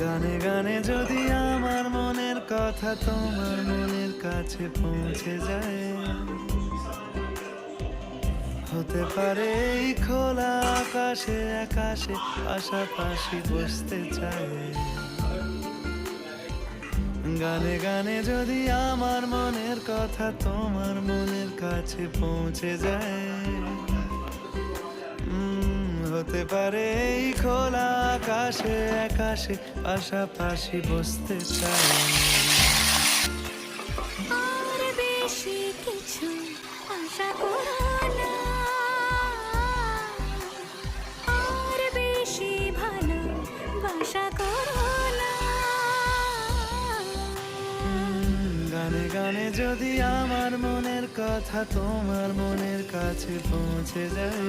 গানে গানে যদি আমার মনের কথা তোমার মনের কাছে পৌঁছে যায়, হতে পারে এই খোলা আকাশে আকাশে পাশাপাশি বসতে চায়। গানে গানে যদি আমার মনের কথা তোমার মনের কাছে পৌঁছে যায়, হতে পারে এই খোলা আকাশে আকাশে পাশাপাশি বসতে চায়। আর বেশি কিছু আশা করো না, আর বেশি ভালোবাসা করো না। গানে গানে যদি আমার মনের কথা তোমার মনের কাছে পৌঁছে যায়,